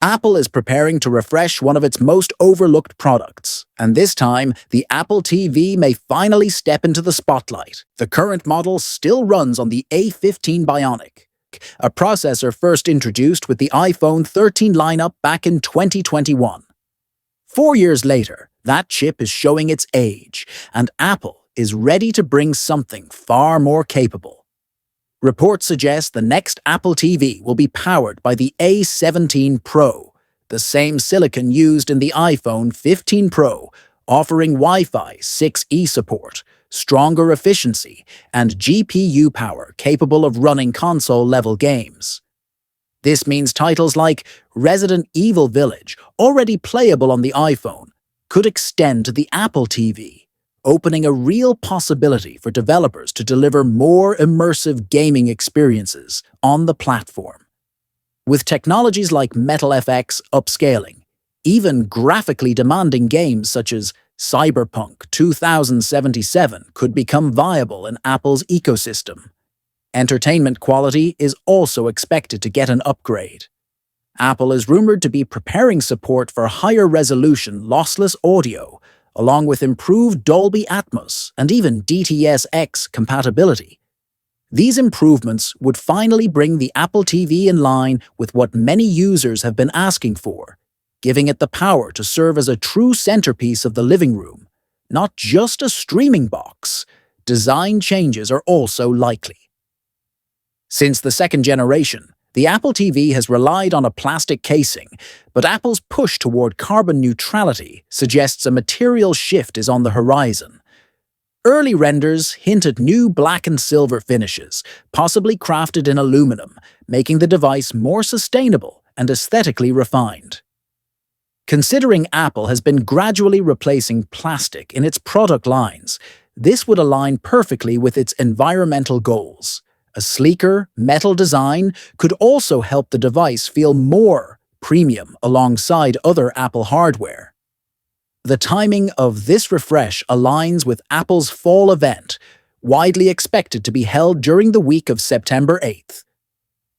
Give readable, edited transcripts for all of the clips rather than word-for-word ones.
Apple is preparing to refresh one of its most overlooked products, and this time, the Apple TV may finally step into the spotlight. The current model still runs on the A15 Bionic, a processor first introduced with the iPhone 13 lineup back in 2021. 4 years later, that chip is showing its age, and Apple is ready to bring something far more capable. Reports suggest the next Apple TV will be powered by the A17 Pro, the same silicon used in the iPhone 15 Pro, offering Wi-Fi 6E support, stronger efficiency, and GPU power capable of running console-level games. This means titles like Resident Evil Village, already playable on the iPhone, could extend to the Apple TV, opening a real possibility for developers to deliver more immersive gaming experiences on the platform. With technologies like MetalFX upscaling, even graphically demanding games such as Cyberpunk 2077 could become viable in Apple's ecosystem. Entertainment quality is also expected to get an upgrade. Apple is rumored to be preparing support for higher-resolution lossless audio, along with improved Dolby Atmos and even DTS-X compatibility. These improvements would finally bring the Apple TV in line with what many users have been asking for, giving it the power to serve as a true centerpiece of the living room, not just a streaming box. Design changes are also likely. Since the second generation, the Apple TV has relied on a plastic casing, but Apple's push toward carbon neutrality suggests a material shift is on the horizon. Early renders hint at new black and silver finishes, possibly crafted in aluminum, making the device more sustainable and aesthetically refined. Considering Apple has been gradually replacing plastic in its product lines, this would align perfectly with its environmental goals. A sleeker, metal design could also help the device feel more premium alongside other Apple hardware. The timing of this refresh aligns with Apple's fall event, widely expected to be held during the week of September 8th.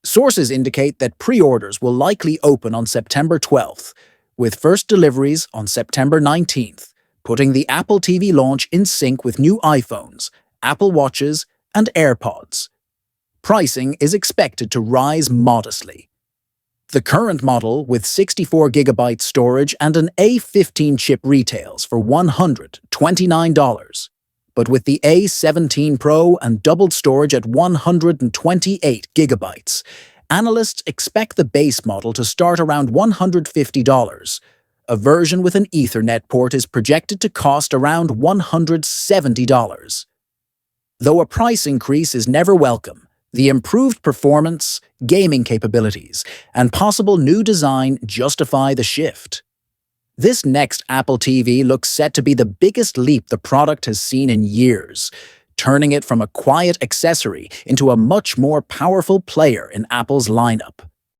Sources indicate that pre-orders will likely open on September 12th, with first deliveries on September 19th, putting the Apple TV launch in sync with new iPhones, Apple Watches, and AirPods. Pricing is expected to rise modestly. The current model with 64GB storage and an A15 chip retails for $129, but with the A17 Pro and doubled storage at 128GB, analysts expect the base model to start around $150. A version with an Ethernet port is projected to cost around $170. Though a price increase is never welcome, the improved performance, gaming capabilities, and possible new design justify the shift. This next Apple TV looks set to be the biggest leap the product has seen in years, turning it from a quiet accessory into a much more powerful player in Apple's lineup.